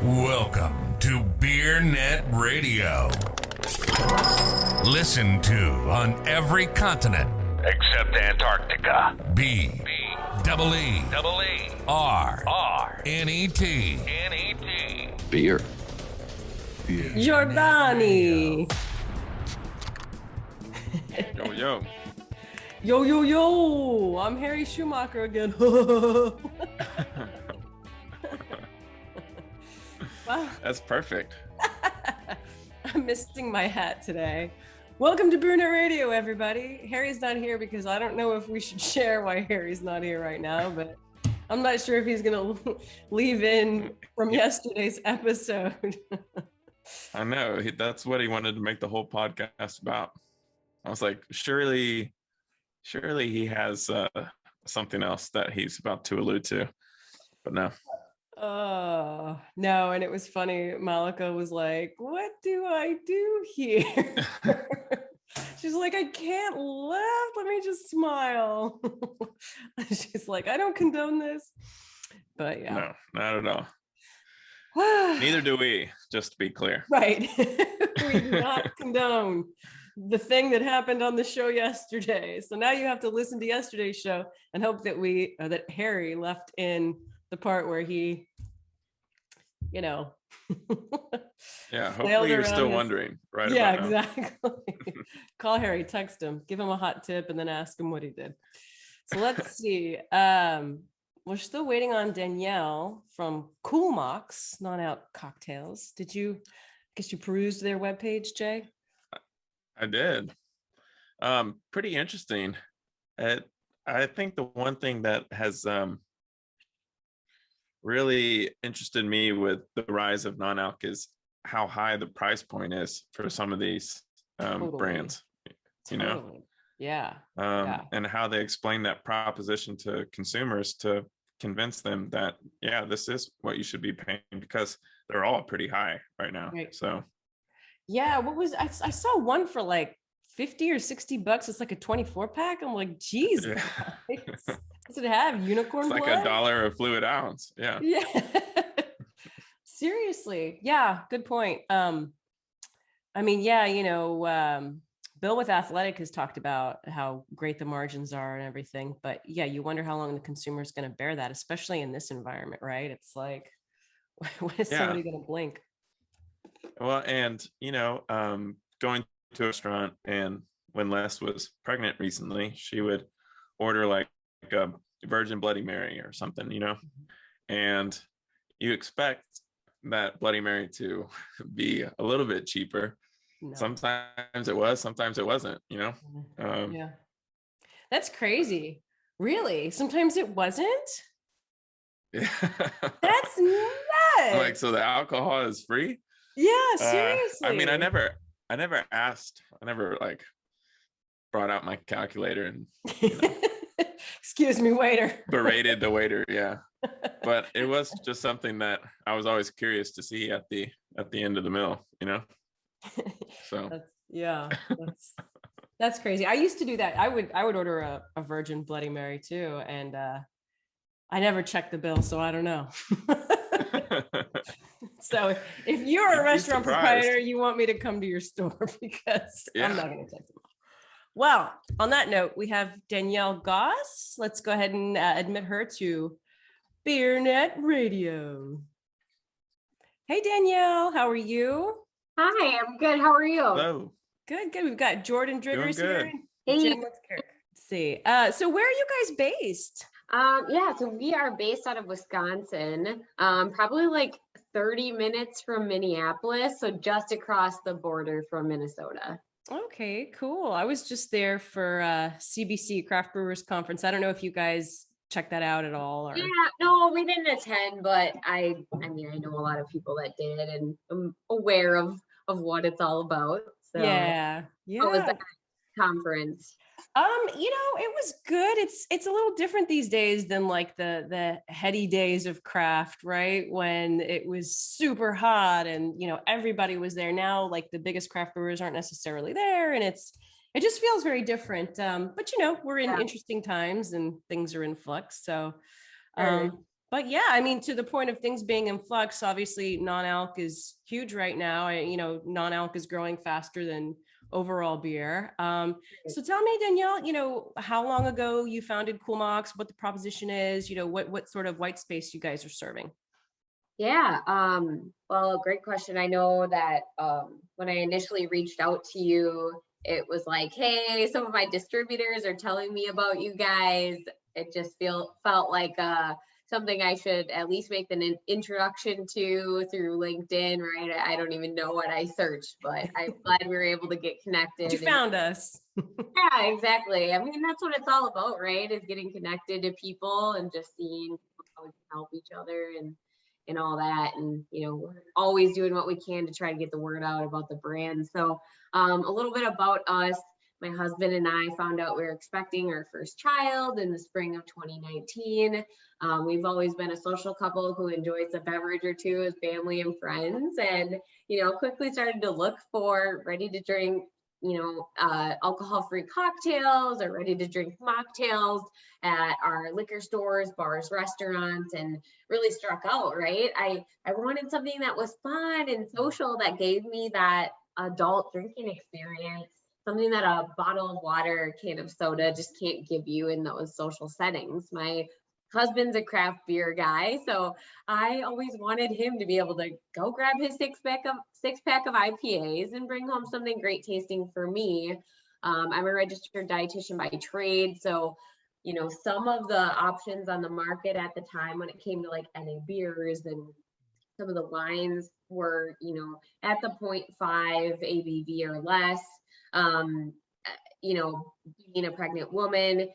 Welcome to Beer Net Radio. Listen to on every continent except Antarctica. B-E-E-R-N-E-T. Beer. Giordani. Yo, yo. Yo, yo, yo. I'm Harry Schuhmacher again. Wow. That's perfect. I'm missing my hat today. Welcome to Beer Net Radio, everybody. Harry's not here because I don't know if we should share why Harry's not here right now, but I'm not sure if he's going to leave in from yesterday's episode. I know. That's what he wanted to make the whole podcast about. I was like, surely he has something else that he's about to allude to. But no. No, and it was funny. Malika was like, what do I do here? She's like, I can't laugh. Let me just smile. She's like, I don't condone this. But yeah. No, not at all. Neither do we, just to be clear. Right. We do not condone the thing that happened on the show yesterday. So now you have to listen to yesterday's show and hope that that Harry left in the part where he, yeah, hopefully you're still wondering, right? Yeah, exactly. Call Harry, text him, give him a hot tip, and then ask him what he did. So let's see. We're still waiting on Danielle from Cool Mocks, non-out cocktails. I guess you perused their webpage, Jay? I did. Pretty interesting. I think the one thing that has really interested me with the rise of non-alc is how high the price point is for some of these brands, Yeah. And how they explain that proposition to consumers to convince them that, yeah, this is what you should be paying, because they're all pretty high right now. Right. So yeah, I saw one for like $50 or $60. It's like a 24 pack. I'm like, geez, yeah. Does it have unicorn it's like blood? $1 a fluid ounce. Yeah. Seriously. Yeah, good point. Bill with Athletic has talked about how great the margins are and everything, but yeah, you wonder how long the consumer is going to bear that, especially in this environment, right? It's like, when is somebody going to blink? Well, and going to a restaurant, and when Les was pregnant recently, she would order like a Virgin Bloody Mary or something, and you expect that Bloody Mary to be a little bit cheaper. No. Sometimes it was, sometimes it wasn't, Yeah, that's crazy. Really? Sometimes it wasn't? Yeah. That's nuts. Like, so the alcohol is free? Yeah, seriously. I never asked. I never like brought out my calculator and excuse me, waiter. Berated the waiter. Yeah. But it was just something that I was always curious to see at the end of the meal, So that's crazy. I used to do that. I would order a Virgin Bloody Mary too, and I never checked the bill, so I don't know. So if you're a restaurant proprietor, you want me to come to your store, because I'm not going to check them. Well, on that note, we have Danielle Goss. Let's go ahead and admit her to Beer Net Radio. Hey, Danielle, how are you? Hi, I'm good. How are you? Hello. Good. We've got Jordan Driggers here. Hey. Jim, let's see. So where are you guys based? So we are based out of Wisconsin, probably like 30 minutes from Minneapolis, so just across the border from Minnesota. Okay, cool. I was just there for CBC Craft Brewers Conference. I don't know if you guys checked that out at all. Or... Yeah, no, we didn't attend, but I know a lot of people that did, and I'm aware of what it's all about. So yeah. What was that conference? It was good. It's a little different these days than like the heady days of craft, right? When it was super hot and everybody was there. Now, like, the biggest craft brewers aren't necessarily there, and it just feels very different. But we're in interesting times and things are in flux. So But yeah, I mean, to the point of things being in flux, obviously non-alc is huge right now. Non-alc is growing faster than overall beer. So tell me, Danielle, how long ago you founded Cool Mox, what the proposition is, what sort of white space you guys are serving? Yeah, well, great question. I know that when I initially reached out to you, it was like, hey, some of my distributors are telling me about you guys. It just felt like something I should at least make an introduction to through LinkedIn, right? I don't even know what I searched, but I'm glad we were able to get connected. You found us. Yeah, exactly. I mean, that's what it's all about, right? Is getting connected to people and just seeing how we can help each other and all that. And, we're always doing what we can to try to get the word out about the brand. So a little bit about us. My husband and I found out we were expecting our first child in the spring of 2019. We've always been a social couple who enjoys a beverage or two as family and friends, and, quickly started to look for ready to drink, alcohol-free cocktails or ready to drink mocktails at our liquor stores, bars, restaurants, and really struck out, right? I wanted something that was fun and social that gave me that adult drinking experience, something that a bottle of water, a can of soda just can't give you in those social settings. My husband's a craft beer guy, so I always wanted him to be able to go grab his six pack of IPAs and bring home something great tasting for me. I'm a registered dietitian by trade, so some of the options on the market at the time when it came to like NA beers and some of the wines were, at the 0.5 ABV or less. Being a pregnant woman,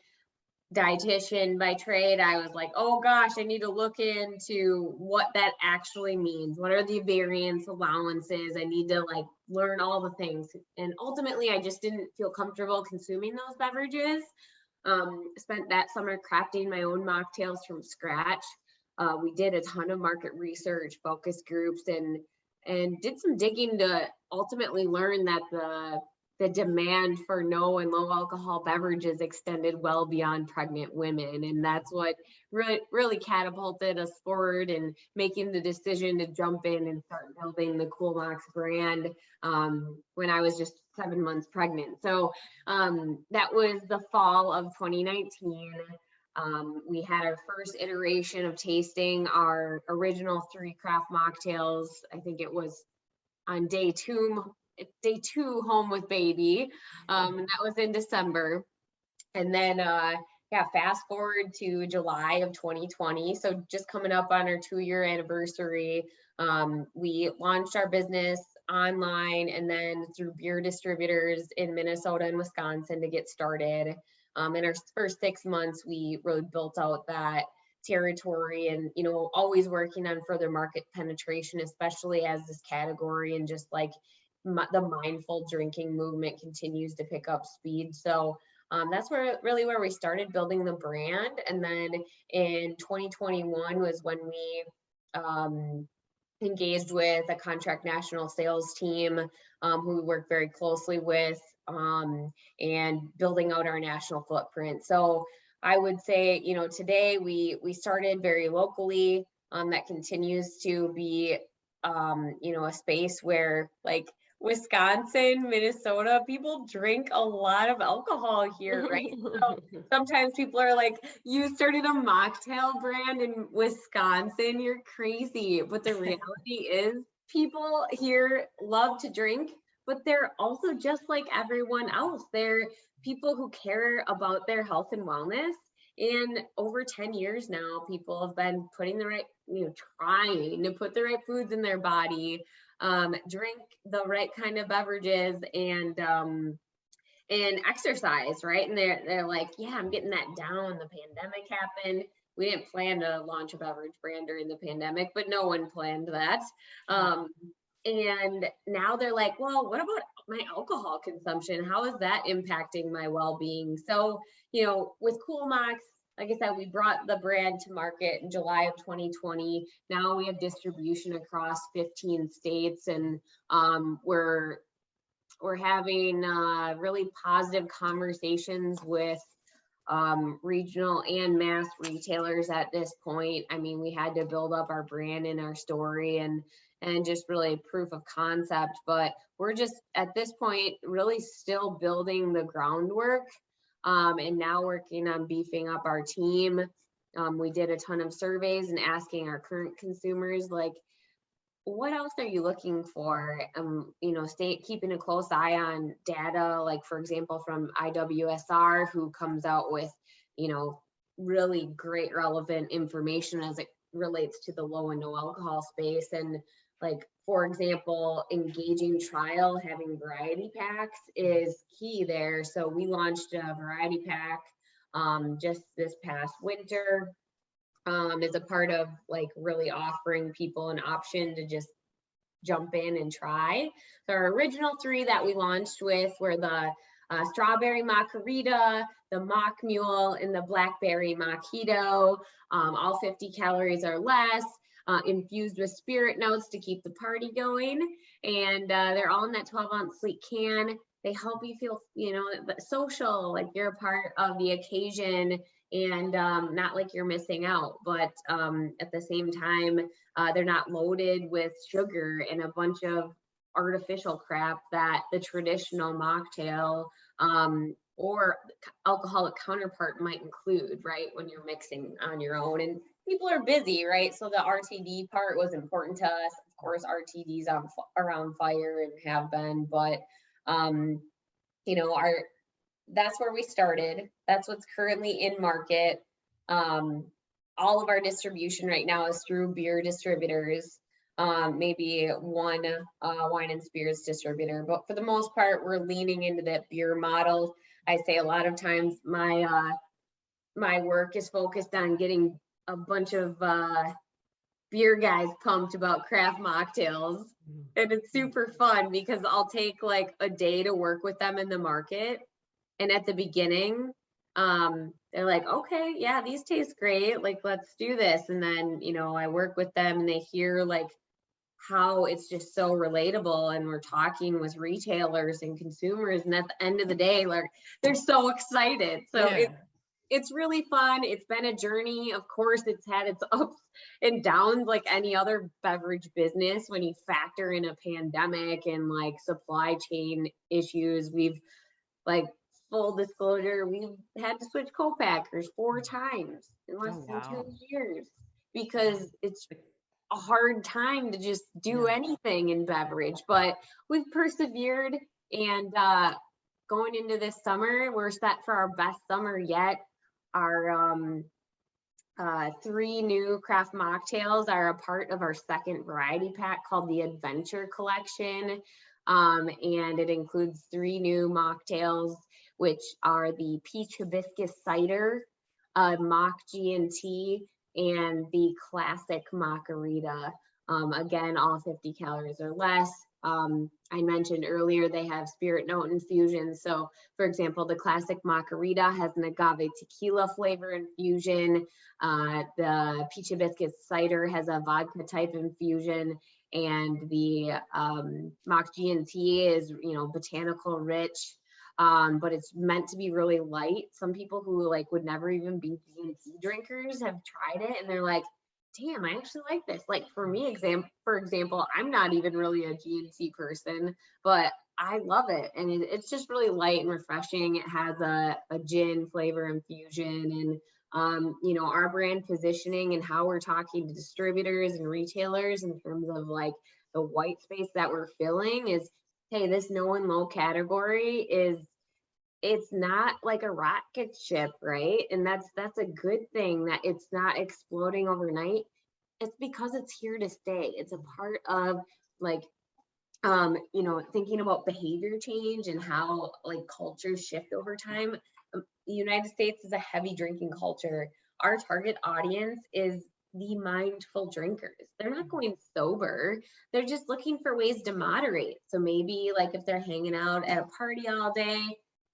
dietitian by trade, I was like, oh gosh, I need to look into what that actually means. What are the variance allowances? I need to learn all the things. And ultimately, I just didn't feel comfortable consuming those beverages. Spent that summer crafting my own mocktails from scratch. We did a ton of market research, focus groups, and did some digging to ultimately learn that the demand for no and low alcohol beverages extended well beyond pregnant women. And that's what really catapulted us forward and making the decision to jump in and start building the Cool Mox brand when I was just 7 months pregnant. So that was the fall of 2019. We had our first iteration of tasting our original 3 craft mocktails. I think it was on day two home with baby. And that was in December. And then, fast forward to July of 2020. So just coming up on our 2-year anniversary, we launched our business online and then through beer distributors in Minnesota and Wisconsin to get started. In our first 6 months, we really built out that territory and, always working on further market penetration, especially as this category and just the mindful drinking movement continues to pick up speed. So that's where we started building the brand. And then in 2021 was when we engaged with a contract national sales team who we work very closely with and building out our national footprint. So I would say, today we started very locally. That continues to be, a space where Wisconsin, Minnesota, people drink a lot of alcohol here, right? So sometimes people are like, you started a mocktail brand in Wisconsin, you're crazy. But the reality is people here love to drink, but they're also just like everyone else. They're people who care about their health and wellness. And over 10 years now, people have been putting the right, trying to put the right foods in their body, drink the right kind of beverages and exercise, right? And they're like, yeah, I'm getting that down. The pandemic happened. We didn't plan to launch a beverage brand during the pandemic, but no one planned that. And now they're like, well, what about my alcohol consumption? How is that impacting my well-being? So, with Cool Mox, like I said, we brought the brand to market in July of 2020. Now we have distribution across 15 states, and we're having really positive conversations with regional and mass retailers at this point. I mean, we had to build up our brand and our story and just really proof of concept, but we're just at this point really still building the groundwork, and now working on beefing up our team. We did a ton of surveys and asking our current consumers, like, what else are you looking for? You know, keeping a close eye on data, like for example, from IWSR, who comes out with, you know, really great relevant information as it relates to the low and no alcohol space. And like, for example, engaging trial, having variety packs is key there. So we launched a variety pack just this past winter. As a part of like really offering people an option to just jump in and try. So our original 3 that we launched with were the strawberry margarita, the mock mule, and the blackberry mojito, all 50 calories or less, infused with spirit notes to keep the party going. And they're all in that 12-ounce sleek can. They help you feel, you know, social, like you're a part of the occasion, and not like you're missing out. But at the same time, they're not loaded with sugar and a bunch of artificial crap that the traditional mocktail or alcoholic counterpart might include, right, when you're mixing on your own. And people are busy, right? So the RTD part was important to us. Of course, RTDs are on fire and have been, but you know, that's where we started. That's what's currently in market. All of our distribution right now is through beer distributors, maybe one wine and spirits distributor, but for the most part, we're leaning into that beer model. I say a lot of times my work is focused on getting a bunch of beer guys pumped about craft mocktails. And it's super fun because I'll take like a day to work with them in the market. And at the beginning, they're like, okay, yeah, these taste great. Like, let's do this. And then, you know, I work with them and they hear like how it's just so relatable. And we're talking with retailers and consumers. And at the end of the day, like, they're so excited. So it's really fun. It's been a journey. Of course, it's had its ups and downs like any other beverage business. When you factor in a pandemic and like supply chain issues, we've like, full disclosure, we've had to switch co-packers 4 times in less than 2 years because it's a hard time to just do anything in beverage, but we've persevered. And going into this summer, we're set for our best summer yet. Our 3 new craft mocktails are a part of our second variety pack called the Adventure Collection. And it includes 3 new mocktails, which are the peach hibiscus cider, mock G&T, and the classic margarita. Again, all 50 calories or less. I mentioned earlier they have spirit note infusion. So, for example, the classic margarita has an agave tequila flavor infusion. The peach hibiscus cider has a vodka type infusion. And the mock G&T is, you know, botanical rich, but it's meant to be really light. Some people who like would never even be G&T drinkers have tried it and they're like, damn, I actually like this. Like for me, for example, I'm not even really a G&T person, but I love it. And it's just really light and refreshing. It has a gin flavor infusion, and you know, our brand positioning and how we're talking to distributors and retailers in terms of like the white space that we're filling is, hey, this no and low category it's not like a rocket ship, right? And that's a good thing that it's not exploding overnight. It's because it's here to stay. It's a part of like, you know, thinking about behavior change and how like cultures shift over time. The United States is a heavy drinking culture. Our target audience is the mindful drinkers. They're not going sober. They're just looking for ways to moderate. So maybe like if they're hanging out at a party all day,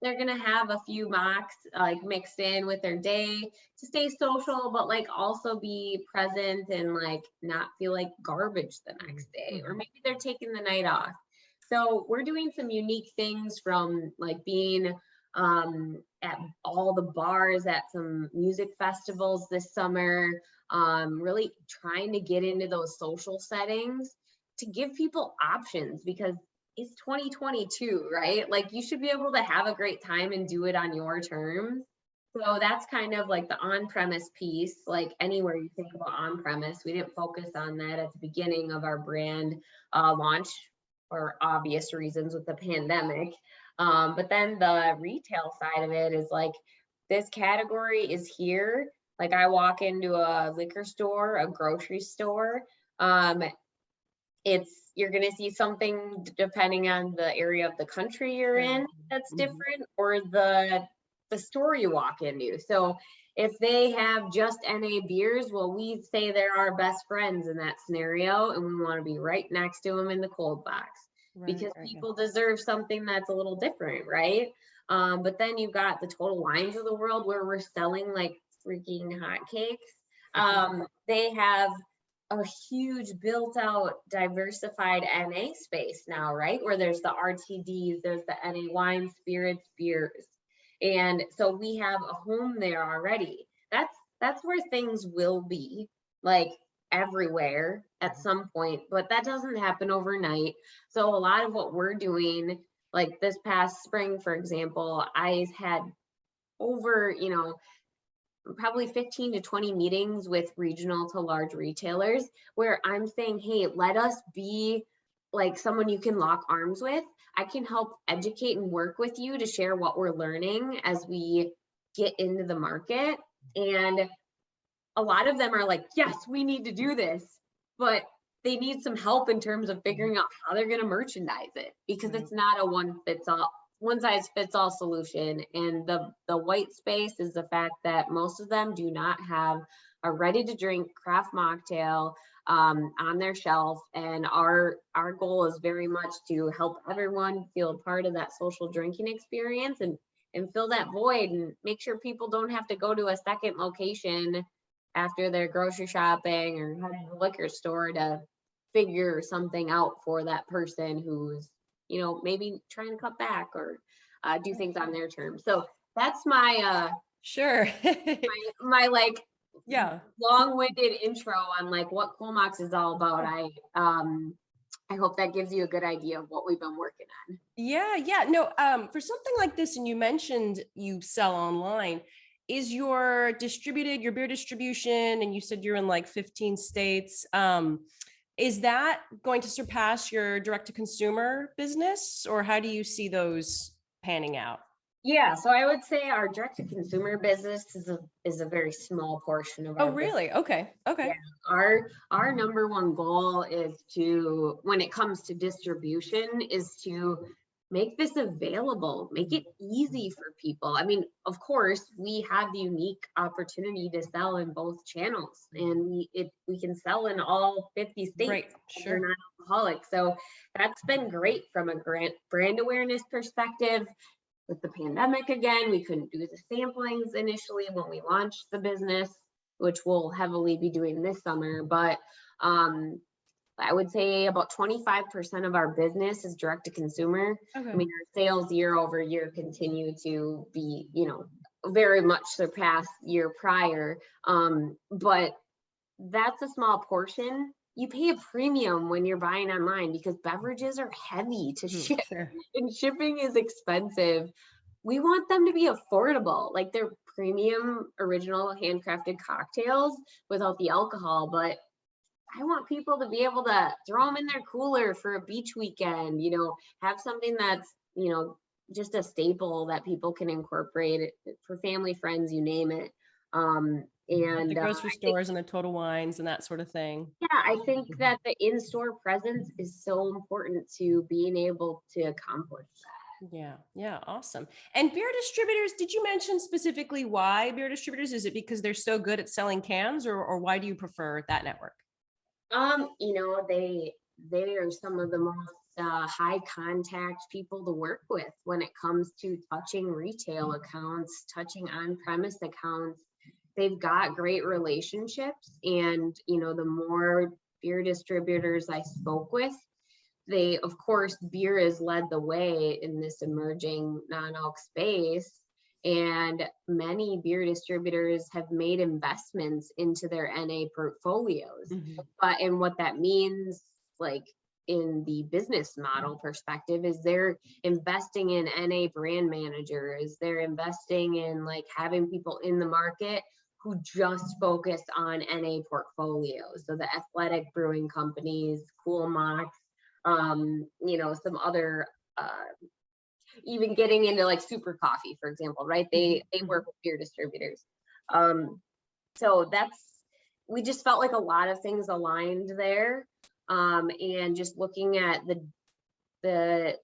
they're going to have a few mocks like mixed in with their day to stay social, but like also be present and like not feel like garbage the next day. Or maybe they're taking the night off. So we're doing some unique things from like being at all the bars, at some music festivals this summer, really trying to get into those social settings to give people options, because it's 2022, right? Like, you should be able to have a great time and do it on your terms. So that's kind of like the on-premise piece. Like, anywhere you think about on-premise, we didn't focus on that at the beginning of our brand launch for obvious reasons with the pandemic. But then the retail side of it is like, this category is here. Like, I walk into a liquor store, a grocery store, you're going to see something depending on the area of the country you're in that's different, or the store you walk into. So if they have just NA beers, well, we say they're our best friends in that scenario, and we want to be right next to them in the cold box, because people deserve something that's a little different, right? But then you've got the Total Wines of the world, where we're selling like freaking hotcakes. They have a huge built out diversified NA space now, right? Where there's the RTDs, there's the NA wine, spirits, beers. And so we have a home there already. That's where things will be, like, everywhere at some point, but that doesn't happen overnight. So a lot of what we're doing, like this past spring, for example, I had over, probably 15 to 20 meetings with regional to large retailers, where I'm saying, hey, let us be like someone you can lock arms with. I can help educate and work with you to share what we're learning as we get into the market. And a lot of them are like, yes, we need to do this, but they need some help in terms of figuring out how they're going to merchandise it, because it's not a one size fits all solution. And the white space is the fact that most of them do not have a ready to drink craft mocktail on their shelf. And our goal is very much to help everyone feel a part of that social drinking experience, and fill that void, and make sure people don't have to go to a second location after their grocery shopping or head to the liquor store to figure something out for that person who's, maybe trying to cut back or do things on their terms. So that's my sure my like yeah, long-winded intro on like what Coolmox is all about. I hope that gives you a good idea of what we've been working on. Yeah. No, for something like this, and you mentioned you sell online, is your beer distribution, and you said you're in like 15 states, is that going to surpass your direct to consumer business, or how do you see those panning out? Yeah, so I would say our direct to consumer business is a very small portion of our really business. Okay. Yeah, our number one goal is to, when it comes to distribution, is to make this available, make it easy for people. I mean, of course, we have the unique opportunity to sell in both channels, and we can sell in all 50 states. Right, sure. You're not alcoholic. So that's been great from a brand awareness perspective. With the pandemic, again, we couldn't do the samplings initially when we launched the business, which we'll heavily be doing this summer. But I would say about 25% of our business is direct to consumer. Okay. I mean, our sales year over year continue to be, very much surpass year prior. But that's a small portion. You pay a premium when you're buying online, because beverages are heavy to ship, and shipping is expensive. We want them to be affordable, like they're premium original handcrafted cocktails without the alcohol, but I want people to be able to throw them in their cooler for a beach weekend, have something that's, just a staple that people can incorporate for family, friends, you name it. And the grocery stores and the Total Wines and that sort of thing. Yeah, I think that the in-store presence is so important to being able to accomplish that. Yeah, awesome. And beer distributors, did you mention specifically why beer distributors? Is it because they're so good at selling cans, or why do you prefer that network? They are some of the most high contact people to work with when it comes to touching retail accounts, touching on-premise accounts. They've got great relationships, and the more beer distributors I spoke with, they, of course, beer has led the way in this emerging non-alc space. And many beer distributors have made investments into their NA portfolios. And what that means, like in the business model perspective, is they're investing in NA brand managers. They're investing in like having people in the market who just focus on NA portfolios. So the athletic brewing companies, Cool Mocks, some other, even getting into like Super Coffee, for example, right? They work with beer distributors. So we just felt like a lot of things aligned there. And just looking at the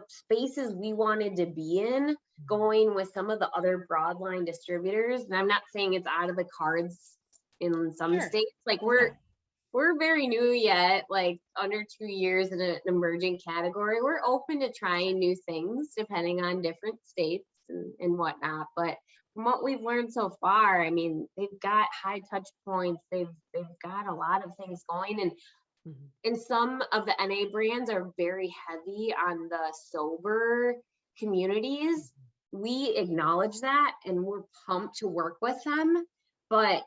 spaces we wanted to be in, going with some of the other broadline distributors. And I'm not saying it's out of the cards in some states. Like we're very new yet, like under 2 years in an emerging category. We're open to trying new things depending on different states and whatnot. But from what we've learned so far, I mean, they've got high touch points. They've got a lot of things going, and some of the NA brands are very heavy on the sober communities. We acknowledge that and we're pumped to work with them, but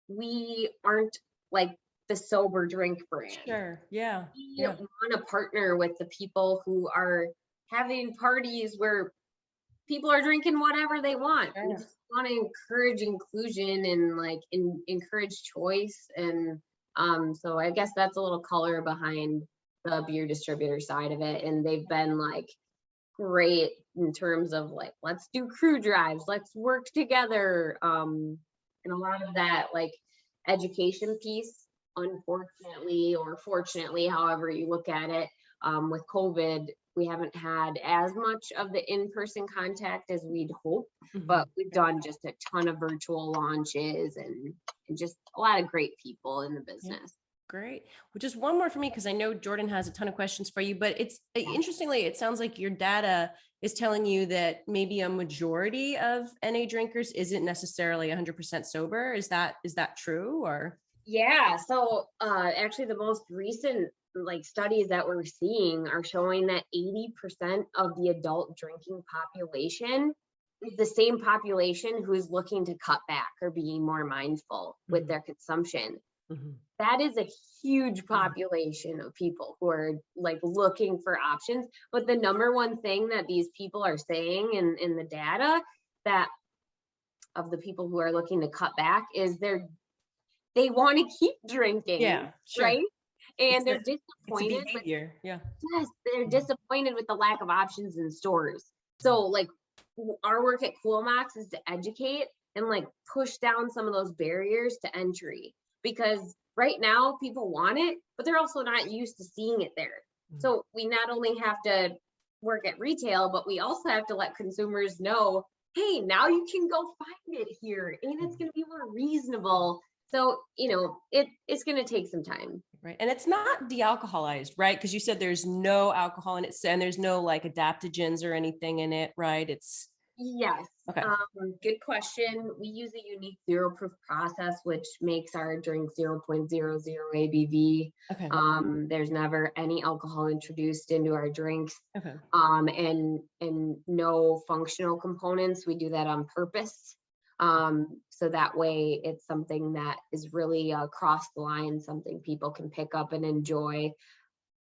we aren't like the sober drink brand. We want to partner with the people who are having parties where people are drinking whatever they want. We just want to encourage inclusion and like encourage choice. And so I guess that's a little color behind the beer distributor side of it. And they've been like great in terms of like, let's do crew drives, let's work together. And a lot of that like education piece, unfortunately or fortunately, however you look at it, with COVID, we haven't had as much of the in-person contact as we'd hope, but we've done just a ton of virtual launches and just a lot of great people in the business. Great. Well, just one more for me, because I know Jordan has a ton of questions for you, but it's interestingly, it sounds like your data is telling you that maybe a majority of NA drinkers isn't necessarily 100% sober. Is that true or? Yeah. So actually the most recent like studies that we're seeing are showing that 80% of the adult drinking population is the same population who's looking to cut back or be more mindful with their consumption. That is a huge population of people who are like looking for options. But the number one thing that these people are saying in the data that of the people who are looking to cut back is they want to keep drinking. Right. And they're disappointed. Yes, they're disappointed with the lack of options in stores. So like our work at Cool Mocks is to educate and like push down some of those barriers to entry, because right now people want it, but they're also not used to seeing it there. So we not only have to work at retail, but we also have to let consumers know, hey, now you can go find it here and it's going to be more reasonable. So, it's going to take some time. Right. And it's not de-alcoholized, right? Because you said there's no alcohol in it and there's no like adaptogens or anything in it, right? Yes. Okay. Good question. We use a unique zero proof process, which makes our drink 0.00 ABV. Okay. There's never any alcohol introduced into our drinks. Okay. And no functional components. We do that on purpose. So that way it's something that is really across the line, something people can pick up and enjoy.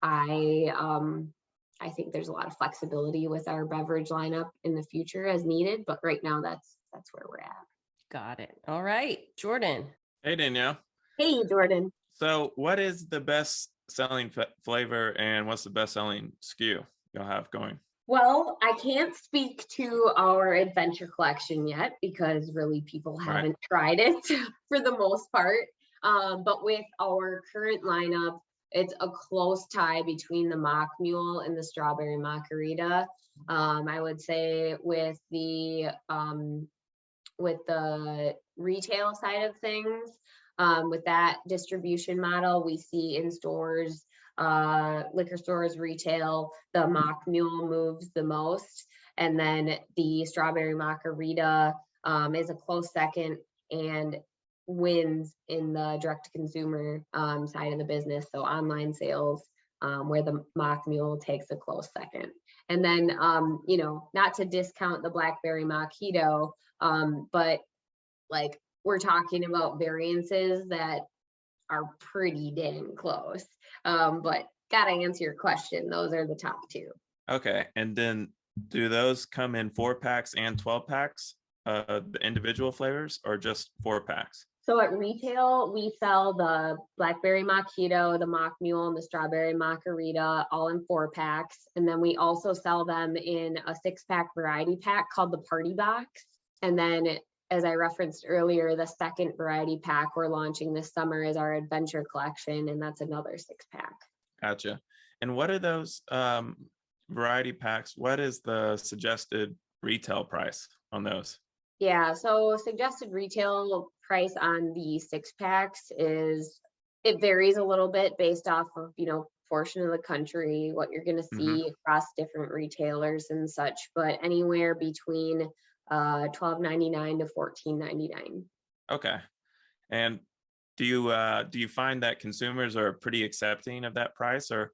I think there's a lot of flexibility with our beverage lineup in the future as needed, but right now that's where we're at. Got it. All right, Jordan. Hey, Danielle. Hey, Jordan. So what is the best selling flavor and what's the best selling SKU you'll have going? Well, I can't speak to our adventure collection yet because really people haven't tried it for the most part. But with our current lineup, it's a close tie between the Mock Mule and the Strawberry Margarita. I would say with the retail side of things, with that distribution model, we see in stores, liquor stores, retail, the Mock Mule moves the most. And then the Strawberry Margarita is a close second and wins in the direct to consumer side of the business. So online sales, where the mock mule takes a close second. And then, not to discount the blackberry mojito, but like we're talking about variances that are pretty dang close. But gotta answer your question. Those are the top two. Okay. And then do those come in 4-packs and 12-packs, the individual flavors, or just 4-packs? So at retail, we sell the blackberry mojito, the mock mule, and the strawberry margarita all in 4-packs. And then we also sell them in a 6-pack variety pack called the Party Box. And then, as I referenced earlier, the second variety pack we're launching this summer is our Adventure Collection, and that's another 6-pack. Gotcha. And what are those variety packs? What is the suggested retail price on those? Yeah, so suggested retail price on the 6-packs it varies a little bit based off of, portion of the country, what you're going to see across different retailers and such, but anywhere between $12.99 to $14.99. Okay. And do you find that consumers are pretty accepting of that price, or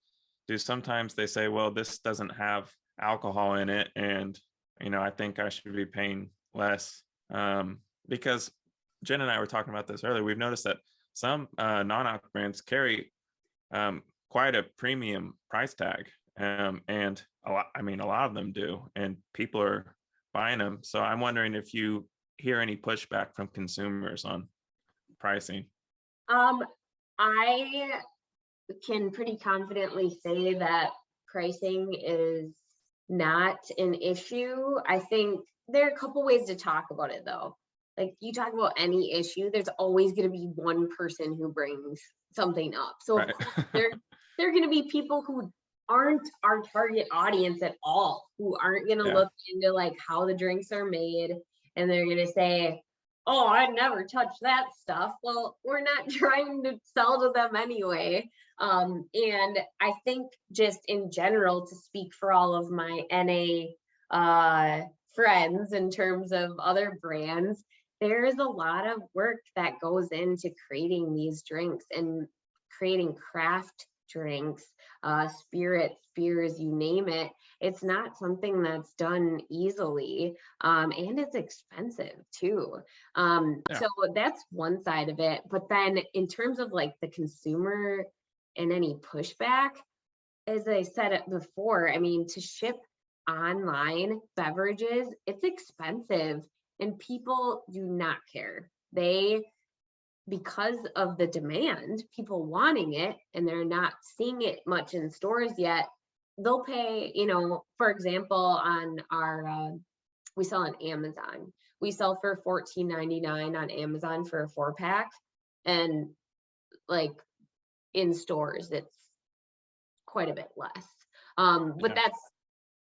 do sometimes they say, well, this doesn't have alcohol in it, and I think I should be paying less? Because Jen and I were talking about this earlier. We've noticed that some non-alcoholic brands carry quite a premium price tag, and a lot of them do, and people are buying them. So I'm wondering if you hear any pushback from consumers on pricing. I can pretty confidently say that pricing is not an issue. I think there are a couple ways to talk about it, though. Like, you talk about any issue, there's always going to be one person who brings something up. So right. Of course, there are going to be people who aren't our target audience at all, who aren't going to look into like how the drinks are made, and they're going to say, oh, I'd never touch that stuff. Well, we're not trying to sell to them anyway. And I think just in general, to speak for all of my NA friends in terms of other brands, there is a lot of work that goes into creating these drinks and creating craft drinks, spirits, beers, you name it. It's not something that's done easily, and it's expensive too. So that's one side of it. But then in terms of like the consumer and any pushback, as I said it before, to ship online beverages, it's expensive, and people do not care. Because of the demand, people wanting it, and they're not seeing it much in stores yet, they'll pay, for example, on our, we sell on Amazon. We sell for $14.99 on Amazon for a 4-pack, and like in stores, it's quite a bit less. But that's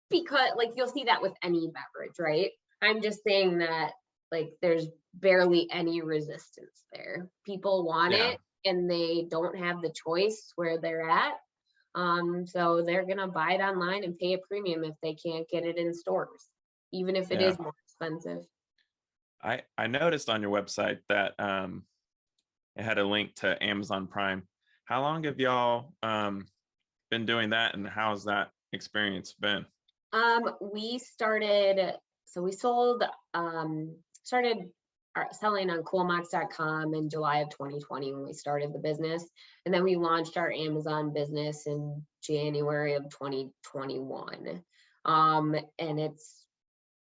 because like you'll see that with any beverage, right? I'm just saying that like there's barely any resistance there. People want it, and they don't have the choice where they're at. So they're gonna buy it online and pay a premium if they can't get it in stores, even if it is more expensive. I noticed on your website that it had a link to Amazon Prime. How long have y'all been doing that, and how's that experience been? We started selling on coolmox.com in July of 2020 when we started the business. And then we launched our Amazon business in January of 2021. And it's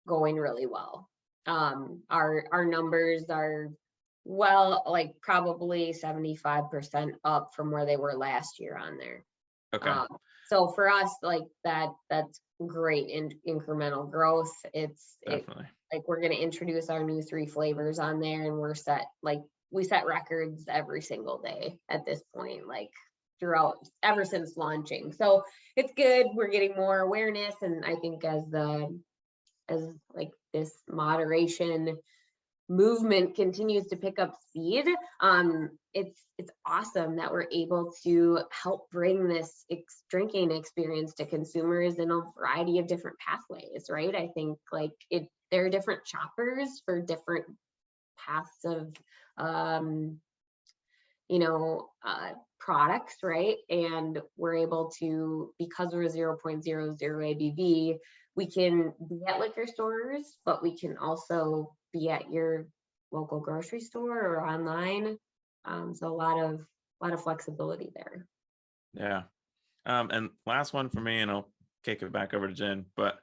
going really well. Our numbers are like probably 75% up from where they were last year on there. Okay. So for us, like that's great in incremental growth. It's definitely like we're going to introduce our new 3 flavors on there, and we set records every single day at this point, like throughout ever since launching. So it's good. We're getting more awareness, and I think as like this moderation movement continues to pick up speed, it's awesome that we're able to help bring this drinking experience to consumers in a variety of different pathways, right? I think like there are different shoppers for different paths of products, right? And we're able to, because we're 0.00 ABV, we can be at liquor stores, but we can also be at your local grocery store or online. So a lot of flexibility there. Yeah. And last one for me, and I'll kick it back over to Jen, but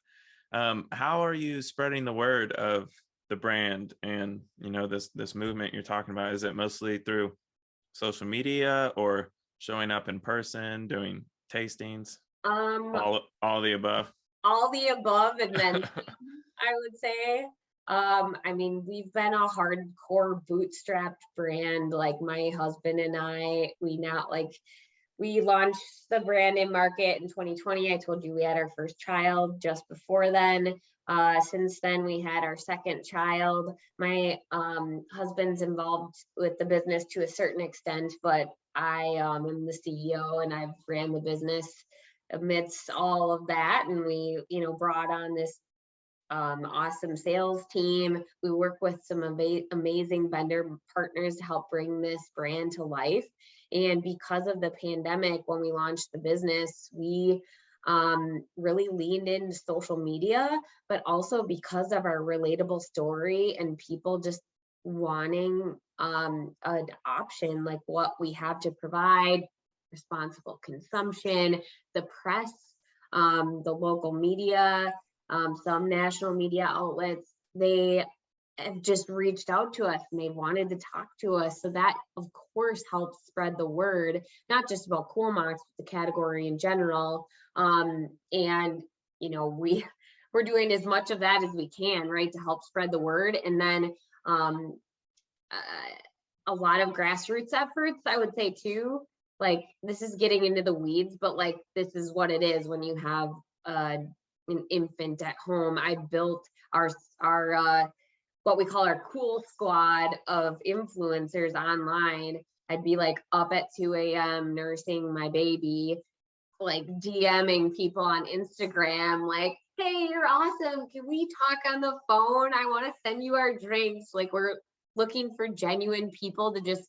how are you spreading the word of the brand and, this movement you're talking about? Is it mostly through social media or showing up in person, doing tastings? All the above. All the above, and then I would say. I mean, we've been a hardcore bootstrapped brand. Like my husband and I, we launched the brand in market in 2020. I told you we had our first child just before then. Since then, we had our second child. My husband's involved with the business to a certain extent, but I am the CEO and I've ran the business amidst all of that. And we, brought on this awesome sales team. We work with some amazing vendor partners to help bring this brand to life. And because of the pandemic, when we launched the business, we really leaned into social media, but also because of our relatable story and people just wanting an option like what we have to provide, responsible consumption, the press, the local media, some national media outlets, they have just reached out to us and they wanted to talk to us. So that of course helps spread the word, not just about Cool Mocs, but the category in general. And we're doing as much of that as we can, right, to help spread the word. And then a lot of grassroots efforts, I would say too. Like this is getting into the weeds, but like this is what it is when you have an infant at home. I built our what we call our cool squad of influencers online. I'd be like up at 2 a.m. nursing my baby, like DMing people on Instagram, like, hey, you're awesome. Can we talk on the phone? I want to send you our drinks. Like we're looking for genuine people to just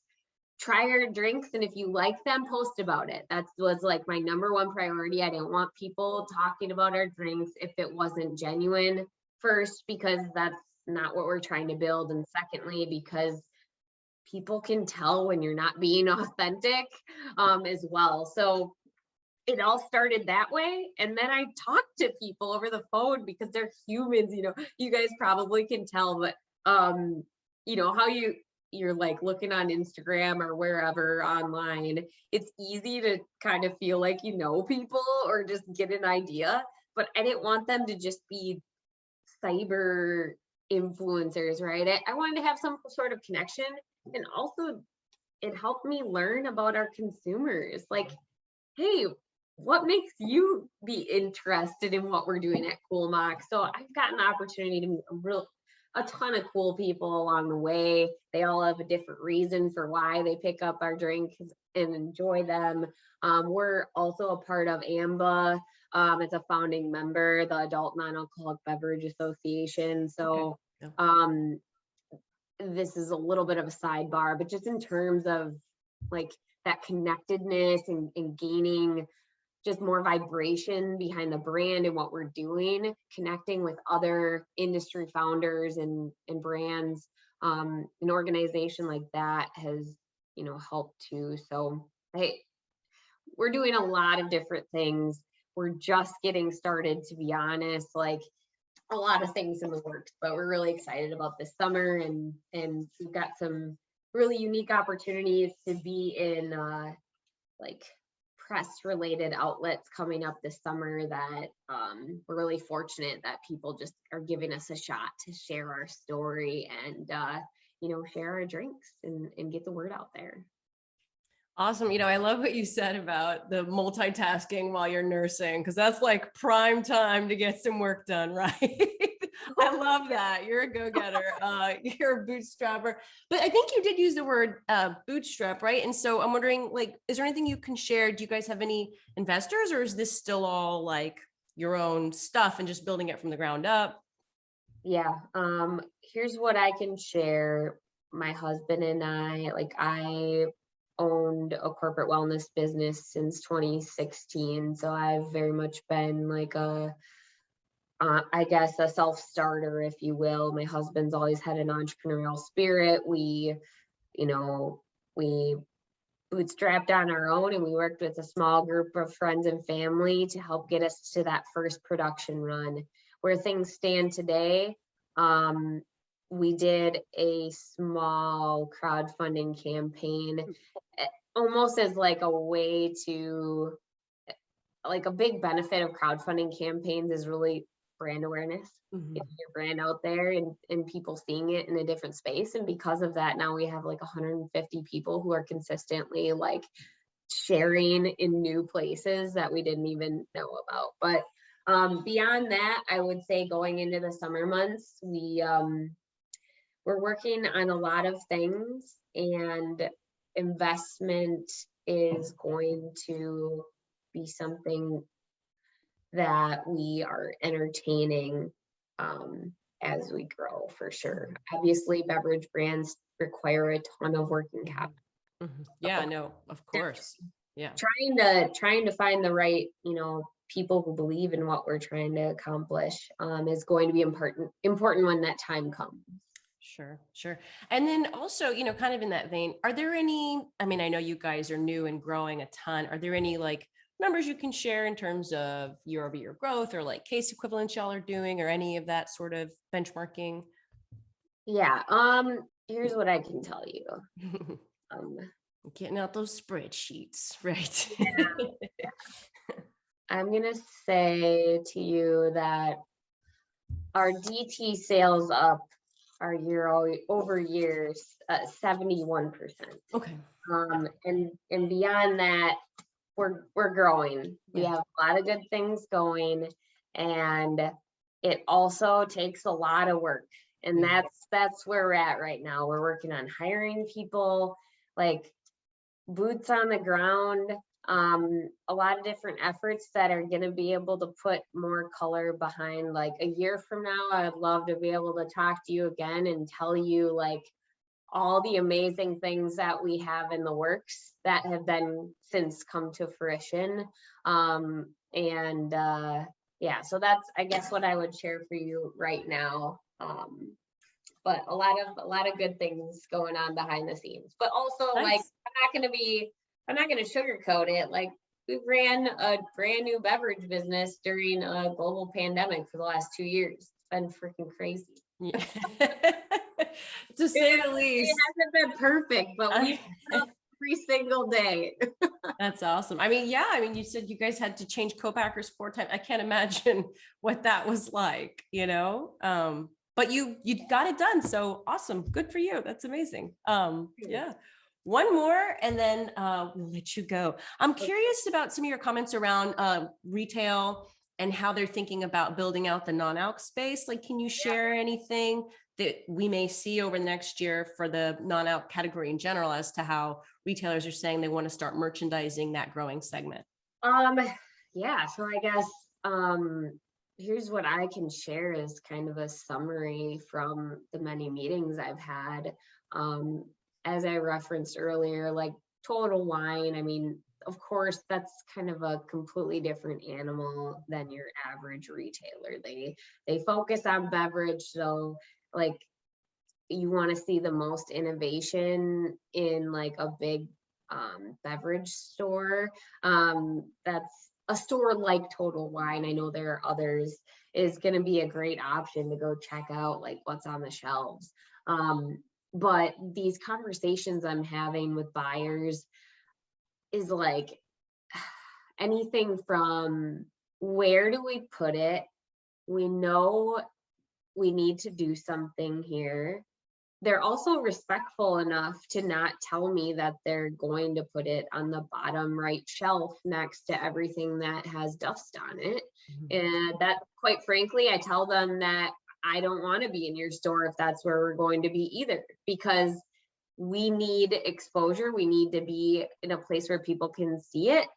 try our drinks. And if you like them, post about it. That was like my number one priority. I didn't want people talking about our drinks if it wasn't genuine, first, because that's not what we're trying to build. And secondly, because people can tell when you're not being authentic as well. So it all started that way. And then I talked to people over the phone because they're humans, you guys probably can tell, but how you're like looking on Instagram or wherever online, it's easy to kind of feel like people or just get an idea. But I didn't want them to just be cyber influencers, right? I wanted to have some sort of connection. And also it helped me learn about our consumers. Like, hey, what makes you be interested in what we're doing at Cool Moc? So I've gotten the opportunity to meet a ton of cool people along the way. They all have a different reason for why they pick up our drinks and enjoy them. We're also a part of AMBA. It's a founding member, the Adult Non-Alcoholic Beverage Association. So this is a little bit of a sidebar, but just in terms of like that connectedness and gaining just more vibration behind the brand and what we're doing, connecting with other industry founders and brands, an organization like that has, helped too. So, hey, we're doing a lot of different things. We're just getting started, to be honest, like a lot of things in the works, but we're really excited about this summer and we've got some really unique opportunities to be in like press related outlets coming up this summer that we're really fortunate that people just are giving us a shot to share our story and share our drinks and get the word out there. Awesome. I love what you said about the multitasking while you're nursing, because that's like prime time to get some work done, right? I love that. You're a go-getter. You're a bootstrapper. But I think you did use the word bootstrap, right? And so I'm wondering, like, is there anything you can share? Do you guys have any investors, or is this still all like your own stuff and just building it from the ground up? Yeah. Here's what I can share. My husband and I owned a corporate wellness business since 2016. So I've very much been like I guess a self-starter, if you will. My husband's always had an entrepreneurial spirit. We bootstrapped on our own, and we worked with a small group of friends and family to help get us to that first production run. Where things stand today, we did a small crowdfunding campaign, almost as like a way to, like, a big benefit of crowdfunding campaigns is really brand awareness. Mhm. Getting your brand out there and people seeing it in a different space. And because of that, now we have like 150 people who are consistently like sharing in new places that we didn't even know about. But beyond that, I would say going into the summer months, we're working on a lot of things, and investment is going to be something that we are entertaining as we grow, for sure. Obviously, beverage brands require a ton of working capital. Mhm. Yeah, no, of course. Yeah. Trying to find the right, people who believe in what we're trying to accomplish is going to be important when that time comes. Sure, sure. And then also, kind of in that vein, are there any, I mean, I know you guys are new and growing a ton. Are there any like numbers you can share in terms of year-over-year growth, or like case equivalents y'all are doing, or any of that sort of benchmarking? Yeah. Here's what I can tell you. Getting out those spreadsheets, right? Yeah. I'm going to say to you that our DT sales up our year over years 71%. Okay. And beyond that, we're growing. We have a lot of good things going, and it also takes a lot of work. And that's where we're at right now. We're working on hiring people, like boots on the ground, a lot of different efforts that are going to be able to put more color behind. Like a year from now, I'd love to be able to talk to you again and tell you like all the amazing things that we have in the works that have then since come to fruition. So that's, I guess, what I would share for you right now. But a lot of good things going on behind the scenes. But also, Nice. like, I'm not gonna sugarcoat it. Like, we ran a brand new beverage business during a global pandemic for the last 2 years. It's been freaking crazy. Yeah. To say the least. It hasn't been perfect, but we every single day. That's awesome. I mean, yeah, you said you guys had to change co-packers 4 times. I can't imagine what that was like, but you got it done. So awesome. Good for you. That's amazing. Yeah. One more, and then we'll let you go. I'm curious about some of your comments around retail and how they're thinking about building out the non-alc space. Like, can you share anything that we may see over the next year for the non-alc category in general, as to how retailers are saying they want to start merchandising that growing segment? Yeah, so I guess here's what I can share as kind of a summary from the many meetings I've had. As I referenced earlier, like Total Wine, of course, that's kind of a completely different animal than your average retailer. They focus on beverage, so like you want to see the most innovation in like a big beverage store. That's a store like Total Wine. I know there are others, is going to be a great option to go check out like what's on the shelves. But these conversations I'm having with buyers is like anything from where do we put it? We know we need to do something here. They're also respectful enough to not tell me that they're going to put it on the bottom right shelf next to everything that has dust on it. And that, quite frankly, I tell them that I don't want to be in your store if that's where we're going to be either, because we need exposure. We need to be in a place where people can see it.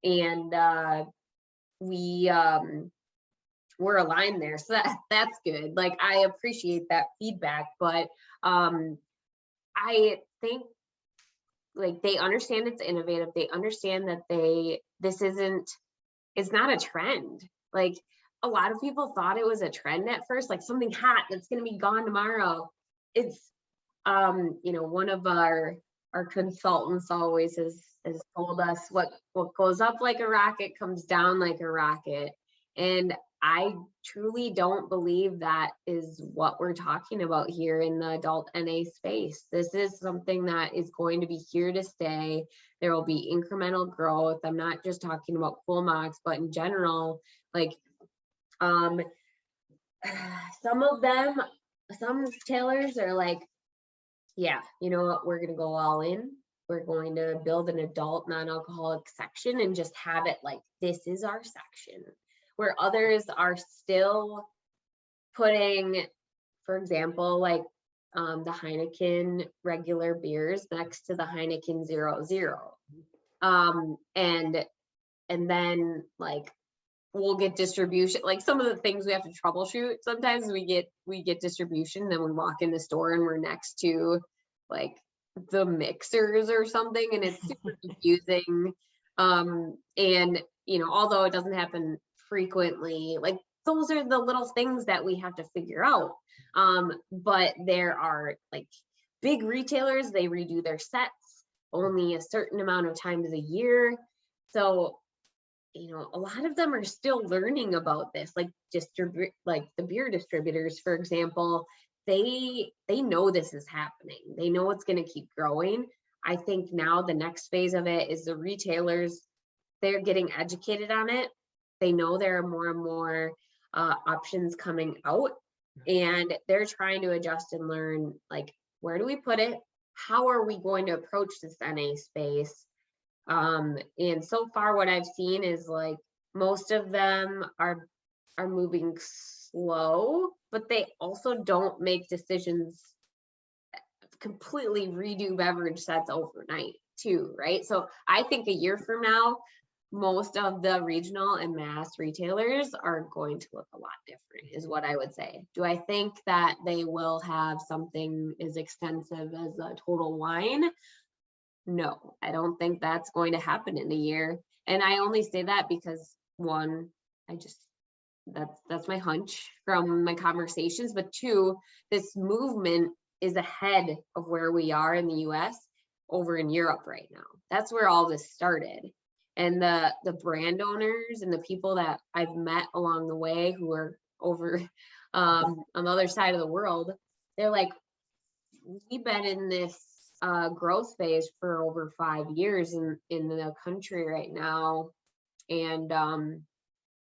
And we're aligned there. So that's good. Like, I appreciate that feedback, but I think like they understand it's innovative. They understand that it's not a trend. Like a lot of people thought it was a trend at first, like something hot that's going to be gone tomorrow. It's, one of our consultants always has told us what goes up like a rocket comes down like a rocket. And I truly don't believe that is what we're talking about here in the adult NA space. This is something that is going to be here to stay. There will be incremental growth. I'm not just talking about Cool Mocks, but in general, like some retailers are like, yeah, you know what, we're going to go all in. We're going to build an adult non-alcoholic section and just have it like, this is our section. Where others are still putting, for example, like the Heineken regular beers next to the Heineken 0.0. And then like we'll get distribution, like some of the things we have to troubleshoot. Sometimes we get distribution, then we walk in the store and we're next to like the mixers or something, and it's super confusing. And although it doesn't happen frequently, like those are the little things that we have to figure out. But there are like big retailers, they redo their sets only a certain amount of times a year. So, a lot of them are still learning about this, like the beer distributors, for example, they know this is happening. They know it's going to keep growing. I think now the next phase of it is the retailers, they're getting educated on it. They know there are more and more options coming out, and they're trying to adjust and learn, like, where do we put it? How are we going to approach this NA space? And so far what I've seen is like most of them are moving slow, but they also don't make decisions completely redo beverage sets overnight too, right? So I think a year from now, most of the regional and mass retailers are going to look a lot different, is what I would say. Do I think that they will have something as extensive as a Total Wine? No, I don't think that's going to happen in a year. And I only say that because one, that's my hunch from my conversations, but two, this movement is ahead of where we are in the US over in Europe right now. That's where all this started. And the brand owners and the people that I've met along the way who are over on the other side of the world, they're like, we've been in this growth phase for over 5 years in the country right now. And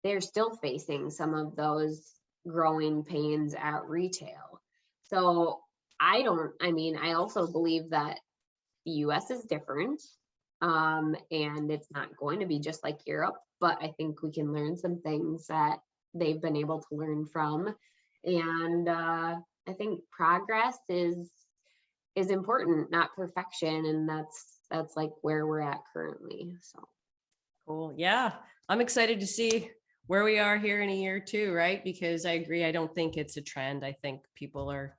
they're still facing some of those growing pains at retail. So I also believe that the US is different. And it's not going to be just like Europe, but I think we can learn some things that they've been able to learn from. And I think progress is important, not perfection. And that's like where we're at currently. So cool. Yeah. I'm excited to see where we are here in a year too, right? Because I agree. I don't think it's a trend. I think people are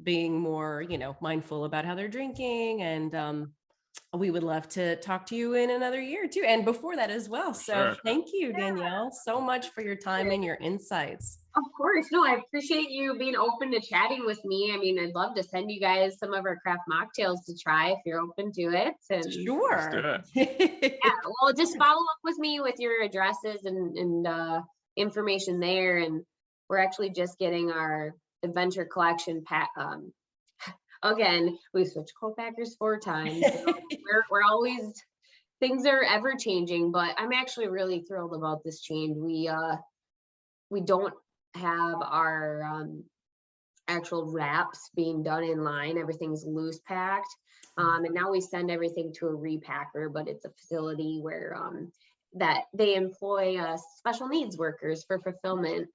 being more, mindful about how they're drinking, and we would love to talk to you in another year too, and before that as well. So Sure. Thank you, Danielle, so much for your time and your insights. of course, no, I appreciate you being open to chatting with me. I mean, I'd love to send you guys some of our craft mocktails to try if you're open to it. And Sure. yeah, well, just follow up with me with your addresses and information there. And we're actually just getting our adventure collection again, we switched co-packers 4 times. So we're always, things are ever changing, but I'm actually really thrilled about this change. We don't have our actual wraps being done in line. Everything's loose packed. And now we send everything to a repacker, but it's a facility where that they employ special needs workers for fulfillment.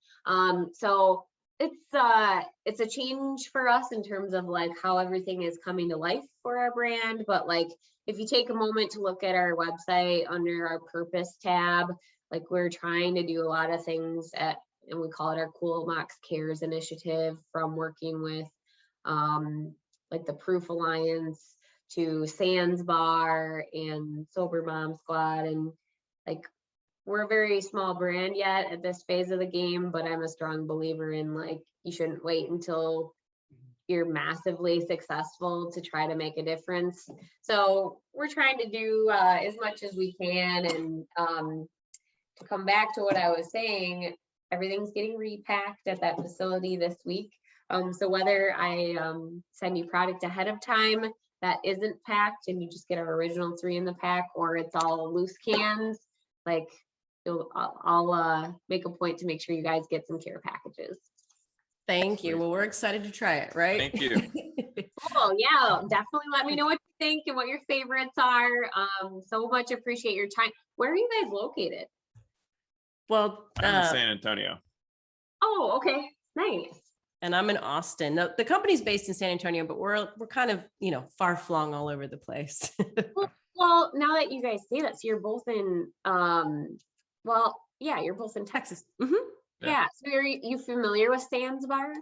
So it's a change for us in terms of like how everything is coming to life for our brand. But like, if you take a moment to look at our website under our purpose tab, like we're trying to do a lot of things and we call it our Cool Mocks Cares initiative, from working with like the Proof Alliance to Sands Bar and Sober Mom Squad. And like, we're a very small brand yet at this phase of the game, but I'm a strong believer in like, you shouldn't wait until you're massively successful to try to make a difference. So we're trying to do as much as we can. And to come back to what I was saying, everything's getting repacked at that facility this week. So whether I send you product ahead of time that isn't packed and you just get our original 3 in the pack, or it's all loose cans, like I'll make a point to make sure you guys get some care packages. Thank you. Well, we're excited to try it, right? Thank you. Cool. Yeah, definitely let me know what you think and what your favorites are. So much appreciate your time. Where are you guys located? Well, I'm in San Antonio. Oh, okay. Nice. And I'm in Austin. The company's based in San Antonio, but we're kind of, far flung all over the place. Well, now that you guys say that, so you're both in, you're both in Texas. Mm-hmm. Yeah. So are you familiar with Sands Bar?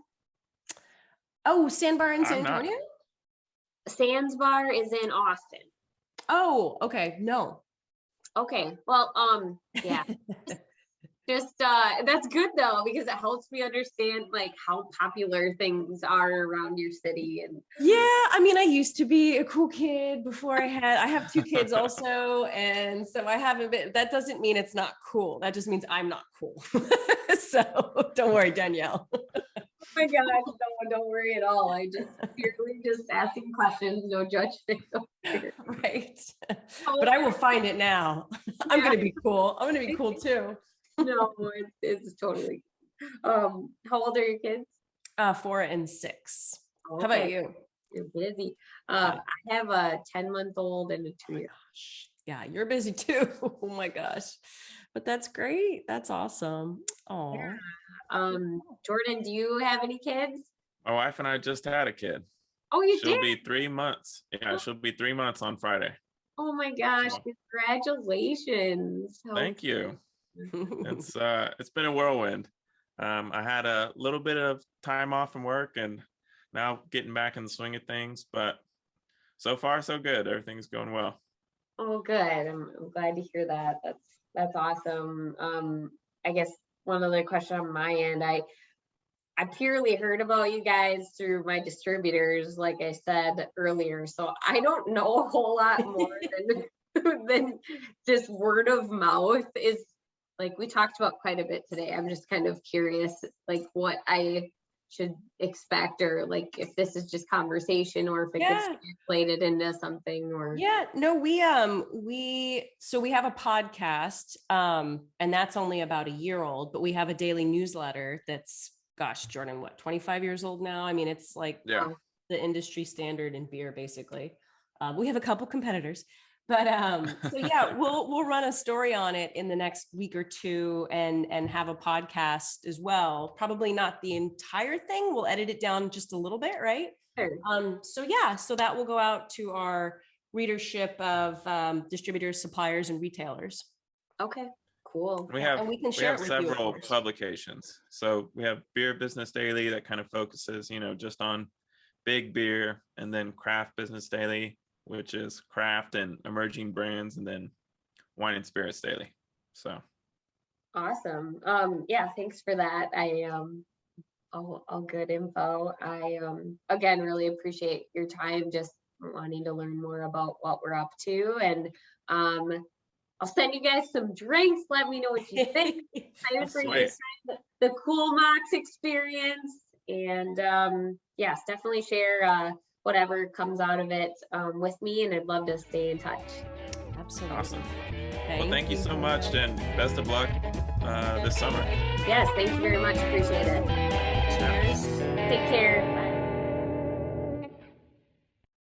Oh, Sandbar in San Antonio? Sands Bar is in Austin. Oh, okay. No. Okay. Well, yeah. Just that's good though, because it helps me understand like how popular things are around your city. And yeah, I mean, I used to be a cool kid before I have 2 kids also, and so I haven't been. That doesn't mean it's not cool. That just means I'm not cool. So don't worry, Danielle. Oh my gosh, no, don't worry at all. I just purely just asking questions, no judgment. Right. But I will find it now. I'm gonna be cool. I'm gonna be cool too. No, it's totally. How old are your kids? 4 and 6. Okay. How about you? You're busy. I have a 10-month-old and a 2-year-old. Yeah, you're busy too. Oh my gosh. But that's great. That's awesome. Oh. Yeah. Jordan, do you have any kids? My wife and I just had a kid. Oh, you She'll did? be 3 months. Yeah, she'll be 3 months on Friday. Oh my gosh, So, congratulations. thank you. It's been a whirlwind. I had a little bit of time off from work and now getting back in the swing of things, but so far so good. Everything's going well. Oh, good. I'm glad to hear that. That's awesome. I guess one other question on my end, I purely heard about you guys through my distributors, like I said earlier. So I don't know a whole lot more than just word of mouth is. Like we talked about quite a bit today. I'm just kind of curious, like what I should expect, or like if this is just conversation, or if it gets translated into something. Or no, we have a podcast, and that's only about a year old, but we have a daily newsletter that's, gosh, Jordan, what, 25 years old now? I mean, it's like the industry standard in beer, basically. We have a couple competitors. But so yeah, we'll run a story on it in the next week or 2 and have a podcast as well. Probably not the entire thing. We'll edit it down just a little bit, right? Sure. So that will go out to our readership of distributors, suppliers, and retailers. Okay, cool. We have several you, publications. So we have Beer Business Daily that kind of focuses, just on big beer, and then Craft Business Daily, which is craft and emerging brands, and then Wine and Spirits Daily. So awesome. Yeah, thanks for that. All good info. I again really appreciate your time, just wanting to learn more about what we're up to. And I'll send you guys some drinks. Let me know what you think. I appreciate the Cool Mocks experience. And yes, definitely share whatever comes out of it with me, and I'd love to stay in touch. Absolutely. Awesome. Thank you so much, and best of luck this summer. Yes, thank you very much. Appreciate it. Cheers. Take care. Bye.